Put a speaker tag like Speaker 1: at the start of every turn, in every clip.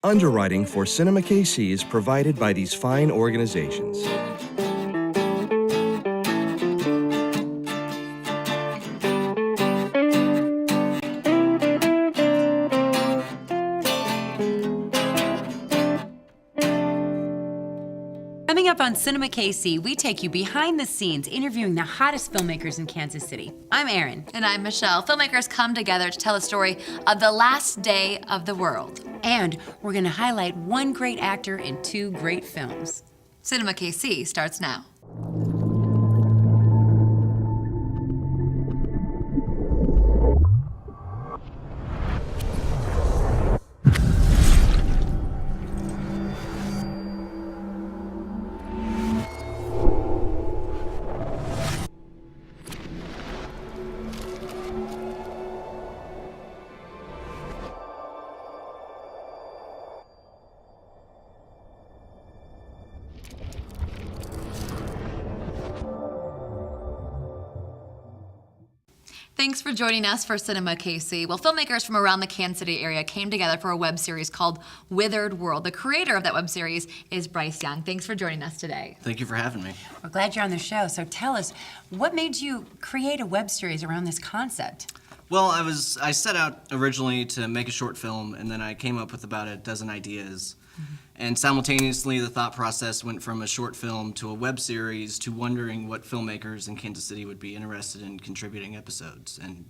Speaker 1: Underwriting for Cinema KC is provided by these fine organizations.
Speaker 2: Coming up on Cinema KC, we take you behind the scenes, interviewing the hottest filmmakers in Kansas City. I'm Erin.
Speaker 3: And I'm Michelle. Filmmakers come together to tell a story of the last day of the world.
Speaker 2: And we're going to highlight one great actor in two great films.
Speaker 3: Cinema KC starts now. Thanks for joining us for Cinema KC. Well, filmmakers from around the Kansas City area came together for a web series called Withered World. The creator of that web series is Bryce Young. Thanks for joining us today.
Speaker 4: Thank you for having me.
Speaker 2: We're glad you're on the show. So tell us, what made you create a web series around this concept?
Speaker 4: Well, I set out originally to make a short film, and then I came up with about a dozen ideas. And simultaneously, the thought process went from a short film to a web series to wondering what filmmakers in Kansas City would be interested in contributing episodes. And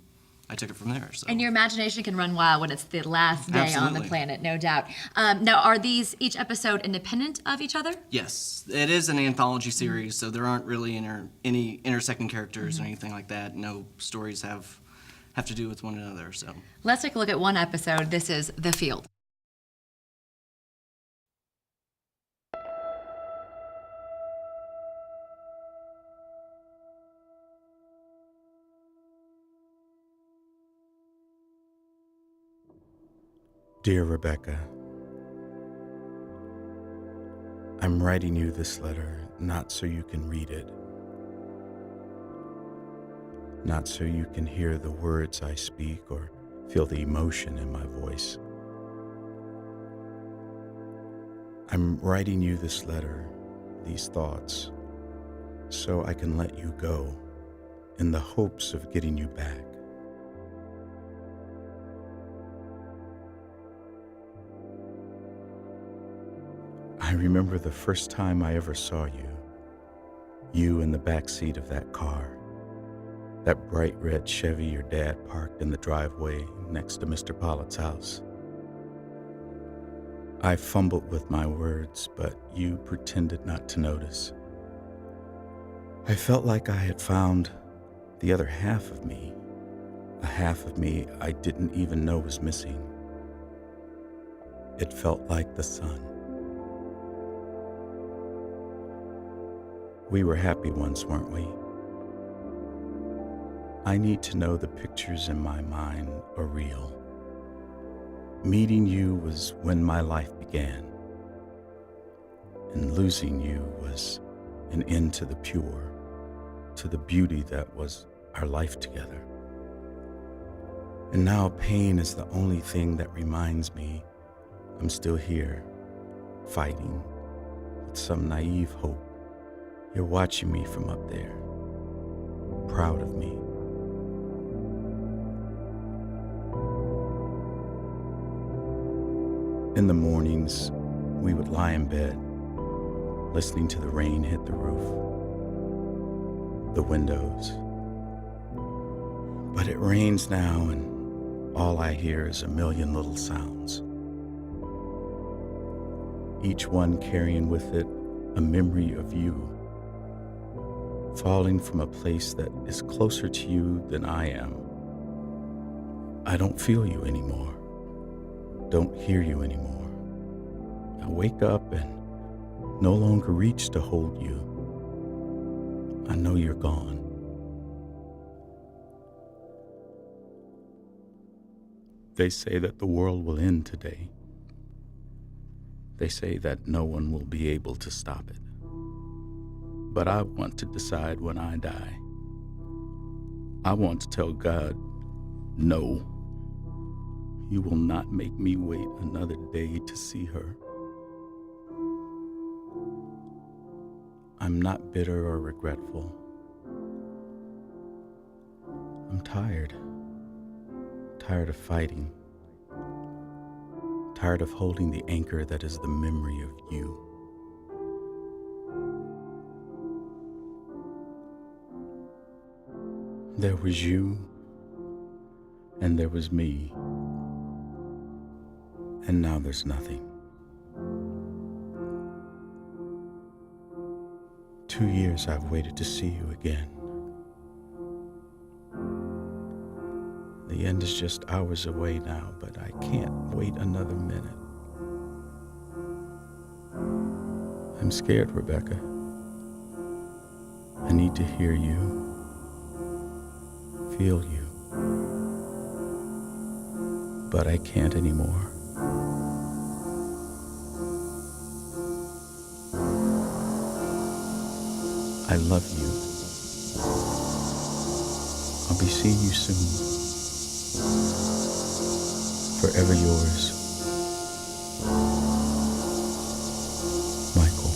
Speaker 4: I took it from there. So.
Speaker 3: And your imagination can run wild when it's the last day
Speaker 4: Absolutely.
Speaker 3: on the planet, no doubt. Now, are these, each episode, independent of each other?
Speaker 4: Yes, it is an anthology series, so there aren't really any intersecting characters or anything like that. No stories have to do with one another. So
Speaker 3: Let's take a look at one episode. This is The Field.
Speaker 5: Dear Rebecca, I'm writing you this letter not so you can read it, not so you can hear the words I speak or feel the emotion in my voice. I'm writing you this letter, these thoughts, so I can let you go in the hopes of getting you back. I remember the first time I ever saw you in the back seat of that car, that bright red Chevy your dad parked in the driveway next to Mr. Pollitt's house. I fumbled with my words, but you pretended not to notice. I felt like I had found the other half of me, a half of me I didn't even know was missing. It felt like the sun. We were happy once, weren't we? I need to know the pictures in my mind are real. Meeting you was when my life began, and losing you was an end to the pure, to the beauty that was our life together. And now pain is the only thing that reminds me I'm still here, fighting with some naive hope. You're watching me from up there, proud of me. In the mornings, we would lie in bed, listening to the rain hit the roof, the windows. But it rains now, and all I hear is a million little sounds, each one carrying with it a memory of you, falling from a place that is closer to you than I am. I don't feel you anymore, don't hear you anymore. I wake up and no longer reach to hold you. I know you're gone. They say that the world will end today. They say that no one will be able to stop it. But I want to decide when I die. I want to tell God, no. you will not make me wait another day to see her. I'm not bitter or regretful. I'm tired. Tired of fighting. Tired of holding the anchor that is the memory of you. There was you, and there was me, and now there's nothing. 2 years I've waited to see you again. The end is just hours away now, but I can't wait another minute. I'm scared, Rebecca. I need to hear you. Feel you. But I can't anymore. I love you. I'll be seeing you soon. Forever yours, Michael.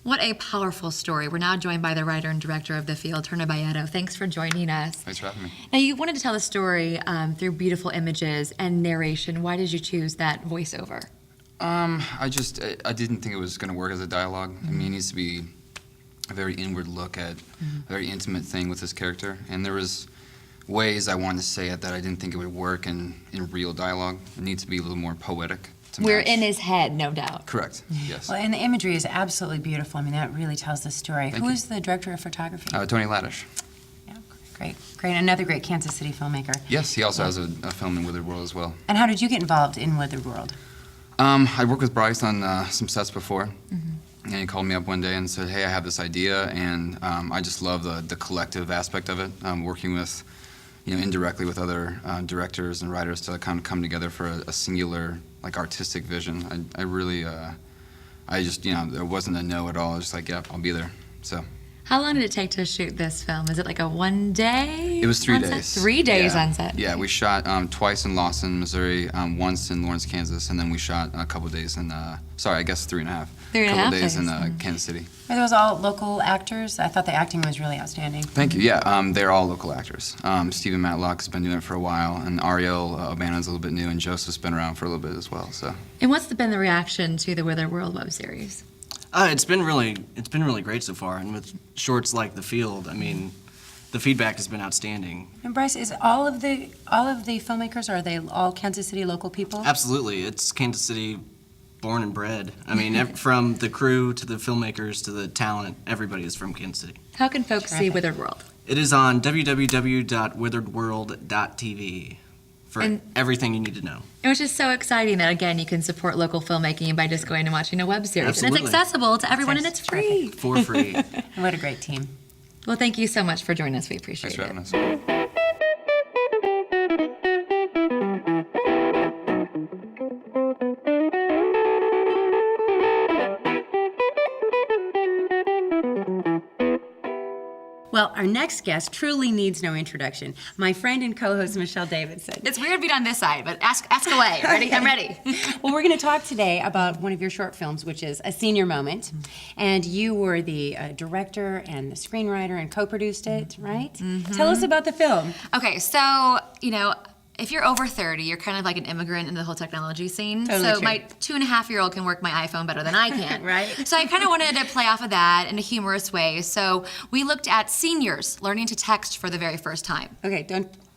Speaker 3: What a powerful story. We're now joined by the writer and director of the film, Baietto. Thanks for joining us.
Speaker 6: Thanks for having me.
Speaker 3: Now, you wanted to tell the story through beautiful images and narration. Why did you choose that voiceover?
Speaker 6: I didn't think it was going to work as a dialogue. I mean, it needs to be a very inward look at a very intimate thing with this character. And there was ways I wanted to say it that I didn't think it would work in real dialogue. It needs to be a little more poetic to
Speaker 3: We're
Speaker 6: match.
Speaker 3: in his head, no doubt.
Speaker 6: Correct, yes.
Speaker 2: Well, and the imagery is absolutely beautiful. I mean, that really tells the story.
Speaker 6: Thank
Speaker 2: Who
Speaker 6: you.
Speaker 2: is the director of photography?
Speaker 6: Tony Laddish.
Speaker 2: Yeah, great. Another great Kansas City filmmaker.
Speaker 6: Yes, he also has a film in Withered World as well.
Speaker 2: And how did you get involved in Withered World?
Speaker 6: I worked with Bryce on some sets before, and he called me up one day and said, hey, I have this idea, and I just love the collective aspect of it, working with, indirectly with other directors and writers to kind of come together for a singular, artistic vision. I really, there wasn't a no at all. I was just like, yep, I'll be there, so.
Speaker 3: How long did it take to shoot this film? Is it like a one day?
Speaker 6: It was 3
Speaker 3: on set?
Speaker 6: days.
Speaker 3: 3 days
Speaker 6: Yeah.
Speaker 3: on set.
Speaker 6: Yeah, we shot twice in Lawson, Missouri, once in Lawrence, Kansas, and then we shot a couple days in, 3.5.
Speaker 3: 3.5
Speaker 6: couple days in
Speaker 3: days.
Speaker 6: Kansas City.
Speaker 2: Are those all local actors? I thought the acting was really outstanding.
Speaker 6: Thank you. Yeah, they're all local actors. Stephen Matlock has been doing it for a while, and Ariel O'Bannon's a little bit new, and Joseph's been around for a little bit as well. So.
Speaker 3: And what's been the reaction to the Withered World web series?
Speaker 4: It's been really great so far, and with shorts like The Field, I mean, the feedback has been outstanding.
Speaker 2: And Bryce, is all of the filmmakers, are they all Kansas City local people?
Speaker 4: Absolutely, it's Kansas City, born and bred. I mean, from the crew to the filmmakers to the talent, everybody is from Kansas City.
Speaker 3: How can folks see
Speaker 2: Terrific.
Speaker 3: Withered World?
Speaker 4: It is on www.witheredworld.tv for
Speaker 3: And-
Speaker 4: everything you need to know.
Speaker 3: Which is so exciting that, again, you can support local filmmaking by just going and watching a web series. And
Speaker 4: Absolutely.
Speaker 3: it's accessible to everyone, and it's free.
Speaker 4: For free.
Speaker 2: And what a great team.
Speaker 3: Well, thank you so much for joining us. We appreciate
Speaker 6: Thanks
Speaker 3: it.
Speaker 6: for having us.
Speaker 2: Well, our next guest truly needs no introduction. My friend and co-host, Michelle Davidson.
Speaker 3: It's weird being on this side, but ask away. Ready? I'm ready.
Speaker 2: Well, we're going to talk today about one of your short films, which is A Senior Moment. And you were the director and the screenwriter and co-produced it, right? Tell us about the film.
Speaker 3: Okay, so, if you're over 30, you're kind of like an immigrant in the whole technology scene.
Speaker 2: Totally
Speaker 3: so
Speaker 2: true.
Speaker 3: my 2.5-year-old can work my iPhone better than I can.
Speaker 2: Right.
Speaker 3: So I kind of wanted to play off of that in a humorous way. So we looked at seniors learning to text for the very first time.
Speaker 2: Okay,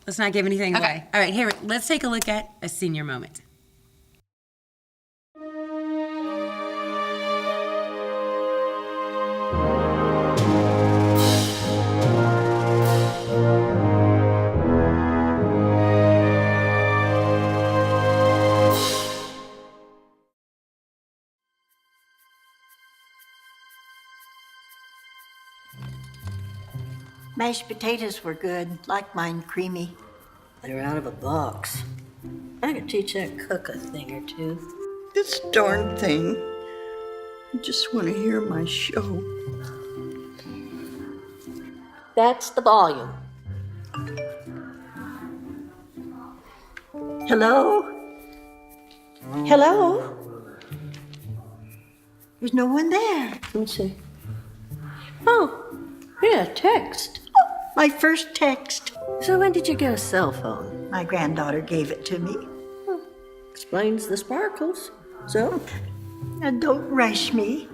Speaker 2: let's not give anything
Speaker 3: Okay.
Speaker 2: away. All right, here, let's take a look at A Senior Moment.
Speaker 7: Mashed potatoes were good, like mine creamy. They're out of a box. I could teach that cook a thing or two. This darn thing. I just want to hear my show.
Speaker 8: That's the volume.
Speaker 7: Hello? Hello? There's no one there.
Speaker 8: Let me see. Oh, yeah, text.
Speaker 7: My first text.
Speaker 8: So when did you get a cell phone?
Speaker 7: My granddaughter gave it to me.
Speaker 8: Explains the sparkles. So?
Speaker 7: Now don't rush me.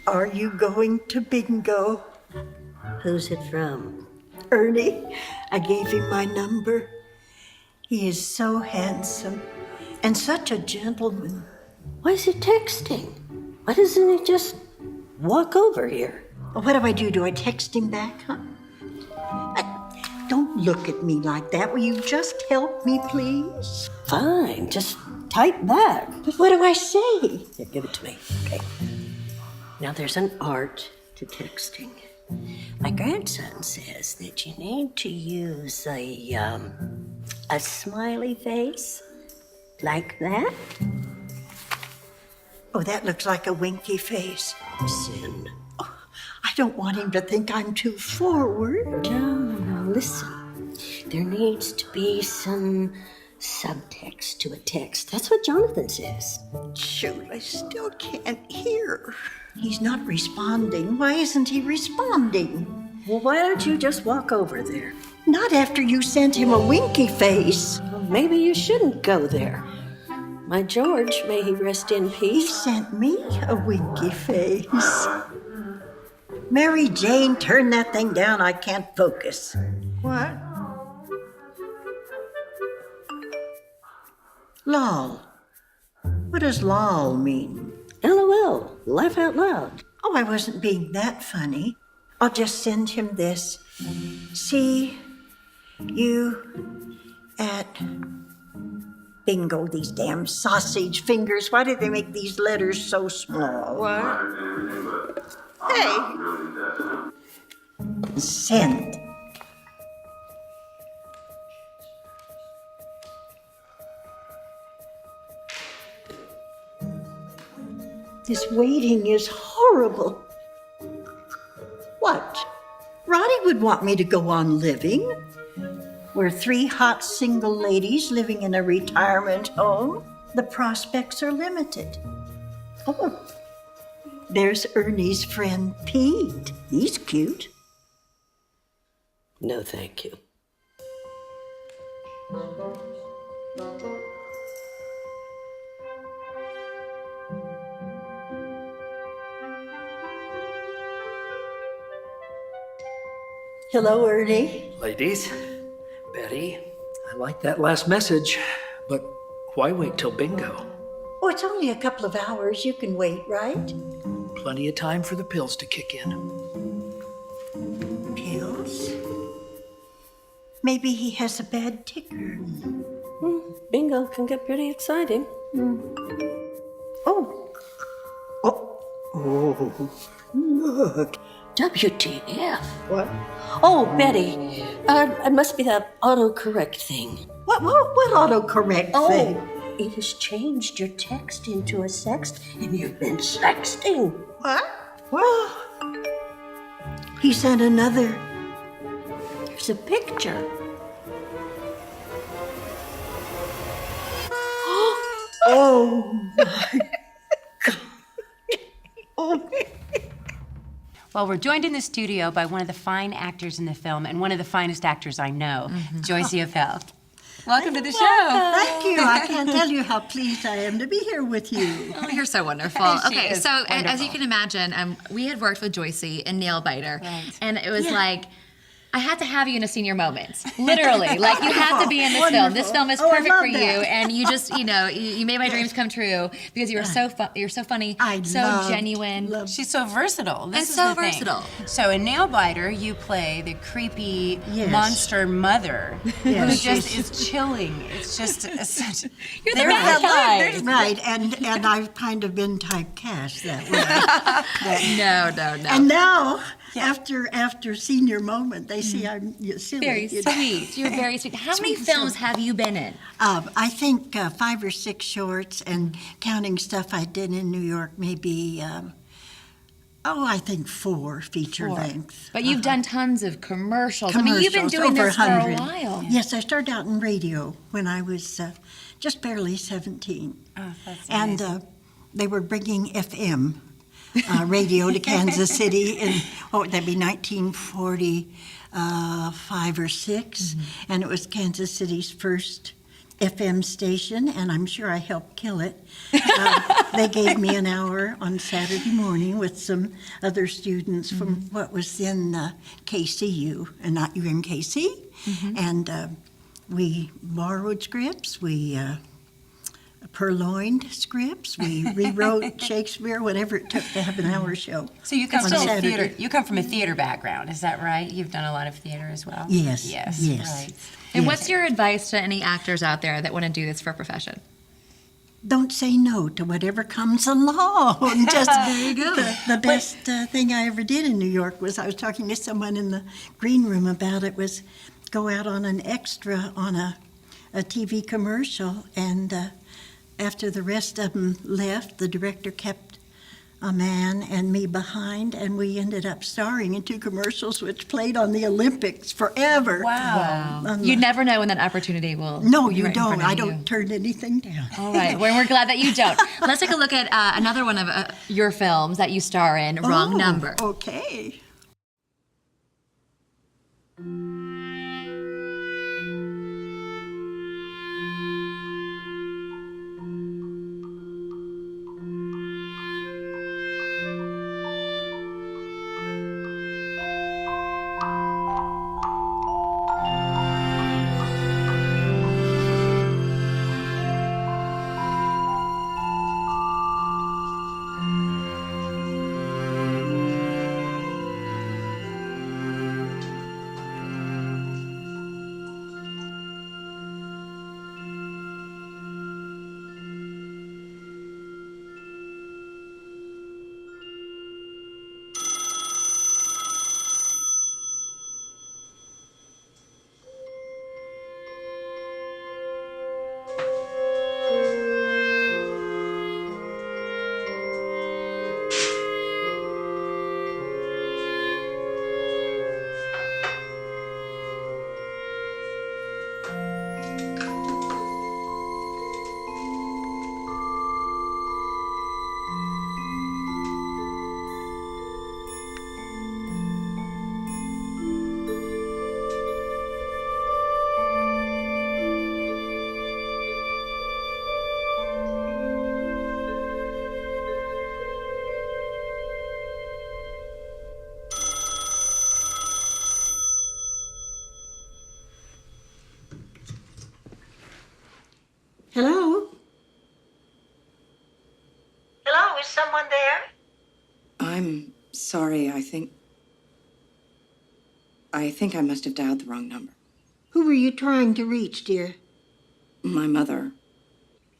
Speaker 7: Are you going to bingo?
Speaker 8: Who's it from?
Speaker 7: Ernie, I gave him my number. He is so handsome and such a gentleman.
Speaker 8: Why is he texting? Why doesn't he just walk over here?
Speaker 7: What do I do? Do I text him back, huh? Don't look at me like that. Will you just help me, please?
Speaker 8: Fine, just type back.
Speaker 7: But what do I say?
Speaker 8: Here, give it to me. Okay. Now there's an art to texting. My grandson says that you need to use a smiley face like that.
Speaker 7: Oh, that looks like a winky face.
Speaker 8: Sin.
Speaker 7: I don't want him to think I'm too forward.
Speaker 8: No, listen. There needs to be some subtext to a text. That's what Jonathan says.
Speaker 7: Shoot, I still can't hear. He's not responding. Why isn't he responding?
Speaker 8: Well, why don't you just walk over there?
Speaker 7: Not after you sent him a winky face.
Speaker 8: Well, maybe you shouldn't go there. My George, may he rest in
Speaker 7: He
Speaker 8: peace.
Speaker 7: sent me a winky face. Mary Jane, turn that thing down. I can't focus. What? Lol. What does lol mean?
Speaker 8: LOL, laugh out loud.
Speaker 7: Oh, I wasn't being that funny. I'll just send him this. See you at bingo, these damn sausage fingers. Why do they make these letters so small? What? Hey. Send. This waiting is horrible. What? Ronnie would want me to go on living. We're 3 hot single ladies living in a retirement home. The prospects are limited. Oh, there's Ernie's friend Pete. He's cute.
Speaker 8: No, thank you.
Speaker 7: Hello, Ernie.
Speaker 9: Ladies, Betty, I like that last message, but why wait till bingo?
Speaker 7: Oh, it's only a couple of hours. You can wait, right?
Speaker 9: Plenty of time for the pills to kick in.
Speaker 7: Pills? Maybe he has a bad ticker.
Speaker 8: Bingo can get pretty exciting.
Speaker 7: Oh. Oh. Oh. Look.
Speaker 8: WTF?
Speaker 7: What?
Speaker 8: Oh, Betty, it must be that autocorrect thing.
Speaker 7: What autocorrect thing?
Speaker 8: Oh, it has changed your text into a sext, and you've been sexting.
Speaker 7: What? Well, he sent another.
Speaker 8: There's a picture.
Speaker 7: Oh, my God. Oh.
Speaker 2: Well, we're joined in the studio by one of the fine actors in the film and one of the finest actors I know, Joicie Appell. Welcome to the show.
Speaker 7: Thank you. I can't tell you how pleased I am to be here with you.
Speaker 3: Oh, you're so wonderful.
Speaker 2: She
Speaker 3: Okay,
Speaker 2: is
Speaker 3: so
Speaker 2: wonderful.
Speaker 3: as you can imagine, we had worked with Joicie in Nail Biter,
Speaker 2: Right.
Speaker 3: and it was like, I had to have you in a senior moment. Literally. Like, you have to be in this film. This film is
Speaker 7: Oh, I
Speaker 3: perfect
Speaker 7: love
Speaker 3: for you.
Speaker 7: that.
Speaker 3: And you just, you made my dreams come true because you were you're so funny, so genuine.
Speaker 2: She's so versatile. This
Speaker 3: And
Speaker 2: is
Speaker 3: so
Speaker 2: the thing.
Speaker 3: versatile.
Speaker 2: So in Nail Biter, you play the creepy
Speaker 7: Yes.
Speaker 2: monster mother
Speaker 7: Yes,
Speaker 2: who just
Speaker 7: she's-
Speaker 2: is chilling. It's just such.
Speaker 3: You're the
Speaker 2: There's
Speaker 3: bad
Speaker 2: that
Speaker 3: guy.
Speaker 7: Right, and I've kind of been typecast that way.
Speaker 3: No.
Speaker 7: And now After senior moment, they see I'm silly.
Speaker 3: Very
Speaker 7: you know.
Speaker 3: sweet. You're very sweet. How many
Speaker 7: Sweet
Speaker 3: films
Speaker 7: stuff.
Speaker 3: have you been in?
Speaker 7: I think 5 or 6 shorts, and counting stuff I did in New York, maybe, I think 4 feature lengths.
Speaker 3: But you've done tons of commercials. I mean, you've been doing
Speaker 7: over
Speaker 3: this for a
Speaker 7: 100.
Speaker 3: while.
Speaker 7: Yes, I started out in radio when I was just barely 17.
Speaker 2: Oh, that's
Speaker 7: And they were bringing FM radio to Kansas City in, what would that be, 1945 or 6. And it was Kansas City's first FM station, and I'm sure I helped kill it. They gave me an hour on Saturday morning with some other students from what was then KCU, and not UMKC. And we borrowed scripts, we purloined scripts, we rewrote Shakespeare, whatever it took to have an hour show.
Speaker 2: So you come
Speaker 7: on
Speaker 2: from a
Speaker 7: Saturday.
Speaker 2: theater. You come from a theater background, is that right? You've done a lot of theater as well.
Speaker 7: Yes,
Speaker 2: Yes.
Speaker 7: yes.
Speaker 2: Right.
Speaker 3: And what's your advice to any actors out there that want to do this for a profession?
Speaker 7: Don't say no to whatever comes along. Just
Speaker 3: There you go.
Speaker 7: The best thing I ever did in New York was I was talking to someone in the green room about it, was go out on an extra on a TV commercial, and after the rest of them left, the director kept a man and me behind, and we ended up starring in 2 commercials which played on the Olympics forever.
Speaker 2: Wow.
Speaker 3: You never know when that opportunity will
Speaker 7: No,
Speaker 3: be
Speaker 7: you
Speaker 3: right in
Speaker 7: don't.
Speaker 3: front of
Speaker 7: I
Speaker 3: you.
Speaker 7: don't turn anything down.
Speaker 3: All right. Well, we're glad that you don't. Let's take a look at another one of your films that you star in, Wrong Number.
Speaker 7: Okay. Hello? Hello, is someone there?
Speaker 10: I'm sorry, I think I must have dialed the wrong number.
Speaker 7: Who were you trying to reach, dear?
Speaker 10: My mother.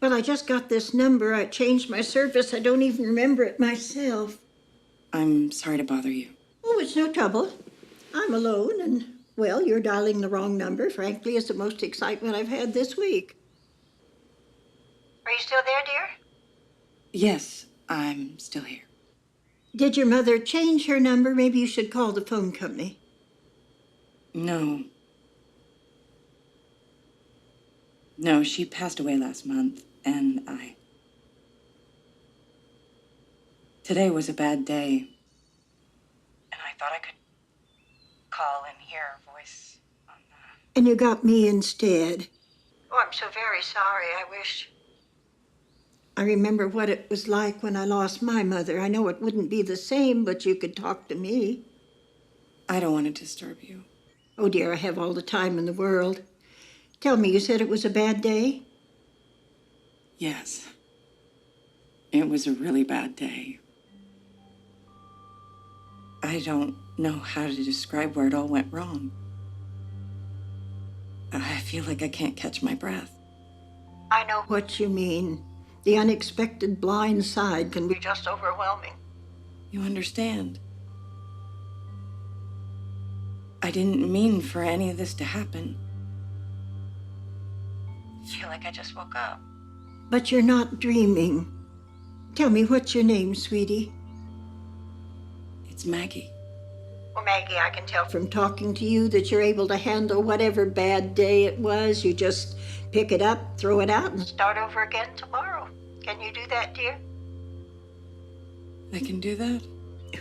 Speaker 7: Well, I just got this number. I changed my service. I don't even remember it myself.
Speaker 10: I'm sorry to bother you.
Speaker 7: Oh, it's no trouble. I'm alone, and, well, you're dialing the wrong number. Frankly, it's the most excitement I've had this week. Are you still there, dear?
Speaker 10: Yes, I'm still here.
Speaker 7: Did your mother change her number? Maybe you should call the phone company.
Speaker 10: No, she passed away last month, and Today was a bad day. And I thought I could call and hear her voice on the...
Speaker 7: And you got me instead. Oh, I'm so very sorry. I remember what it was like when I lost my mother. I know it wouldn't be the same, but you could talk to me.
Speaker 10: I don't want to disturb you.
Speaker 7: Oh, dear, I have all the time in the world. Tell me, you said it was a bad day?
Speaker 10: Yes. It was a really bad day. I don't know how to describe where it all went wrong. I feel like I can't catch my breath.
Speaker 7: I know what you mean. The unexpected blind side can be just overwhelming.
Speaker 10: You understand? I didn't mean for any of this to happen. I feel like I just woke up.
Speaker 7: But you're not dreaming. Tell me, what's your name, sweetie?
Speaker 10: It's Maggie.
Speaker 7: Well, Maggie, I can tell from talking to you that you're able to handle whatever bad day it was. You just pick it up, throw it out, and start over again tomorrow. Can you do that, dear?
Speaker 10: I can do that?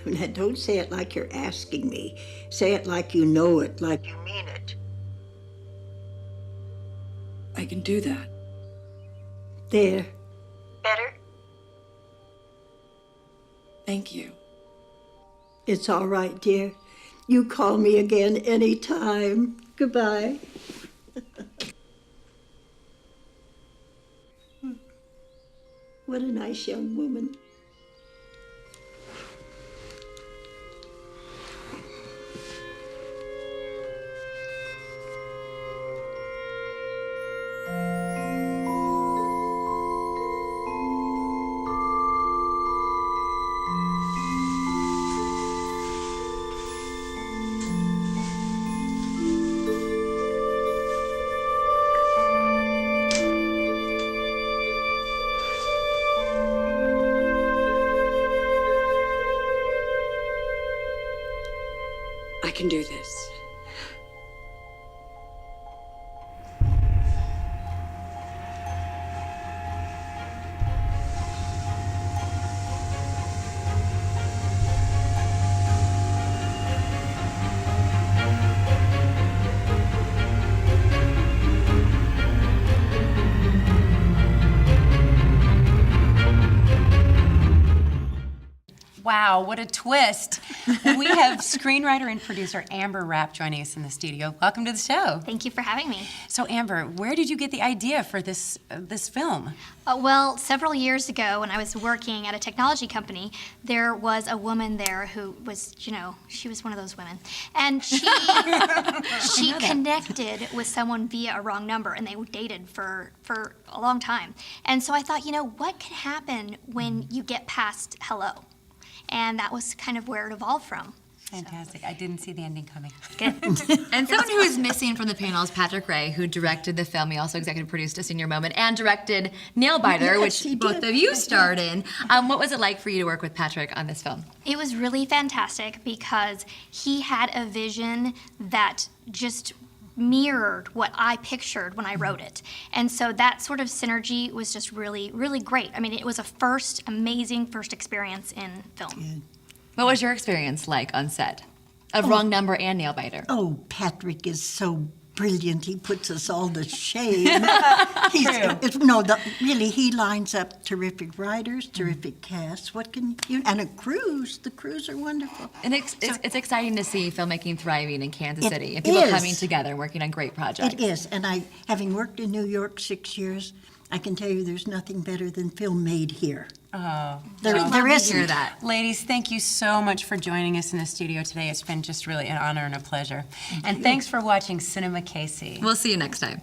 Speaker 7: Now, don't say it like you're asking me. Say it like you know it, like you mean it.
Speaker 10: I can do that.
Speaker 7: There. Better?
Speaker 10: Thank you.
Speaker 7: It's all right, dear. You call me again anytime. Goodbye. What a nice young woman.
Speaker 10: I can do this.
Speaker 2: Wow, what a twist. We have screenwriter and producer Amber Rapp joining us in the studio. Welcome to the show.
Speaker 11: Thank you for having me.
Speaker 2: So Amber, where did you get the idea for this film?
Speaker 11: Well, several years ago when I was working at a technology company, there was a woman there who was, she was one of those women. And she connected with someone via a wrong number, and they dated for a long time. And so I thought, what can happen when you get past hello? And that was kind of where it evolved from.
Speaker 2: Fantastic. I didn't see the ending coming.
Speaker 11: Good.
Speaker 3: And someone who is missing from the panel is Patrick Ray, who directed the film. He also executive produced A Senior Moment and directed Nailbiter,
Speaker 7: Yes, he
Speaker 3: which both
Speaker 7: did.
Speaker 3: of you starred in. What was it like for you to work with Patrick on this film?
Speaker 11: It was really fantastic because he had a vision that just mirrored what I pictured when I wrote it. And so that sort of synergy was just really, really great. I mean, it was a amazing first experience in film.
Speaker 3: What was your experience like on set of Wrong Number and Nailbiter?
Speaker 7: Oh, Patrick is so brilliant. He puts us all to shame. Really, he lines up terrific writers, terrific casts. What can you? And a crews. The crews are wonderful.
Speaker 3: And it's exciting to see filmmaking thriving in Kansas
Speaker 7: It
Speaker 3: City and people
Speaker 7: is.
Speaker 3: coming together and working on great projects.
Speaker 7: It is, and having worked in New York 6 years, I can tell you there's nothing better than film made here.
Speaker 2: Oh,
Speaker 7: There
Speaker 3: Hear
Speaker 7: isn't.
Speaker 3: that.
Speaker 2: ladies, thank you so much for joining us in the studio today. It's been just really an honor and a pleasure. And thanks for watching Cinema KC.
Speaker 3: We'll see you next time.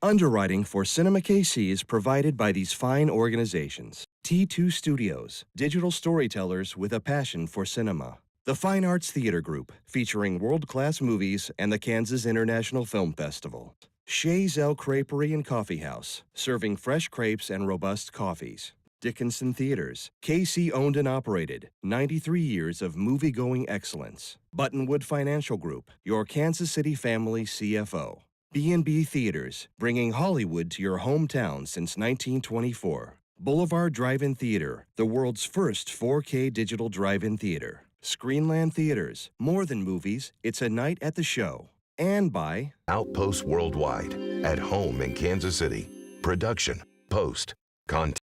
Speaker 1: Underwriting for Cinema KC is provided by these fine organizations. T2 Studios, digital storytellers with a passion for cinema. The Fine Arts Theater Group, featuring world-class movies and the Kansas International Film Festival. Shays El Creperie and Coffee House, serving fresh crepes and robust coffees. Dickinson Theaters, KC owned and operated, 93 years of movie-going excellence. Buttonwood Financial Group, your Kansas City family CFO. B&B Theaters, bringing Hollywood to your hometown since 1924. Boulevard Drive-In Theater, the world's first 4K digital drive-in theater. Screenland Theaters, more than movies, it's a night at the show. And by
Speaker 12: Outpost Worldwide, at home in Kansas City. Production, post, content.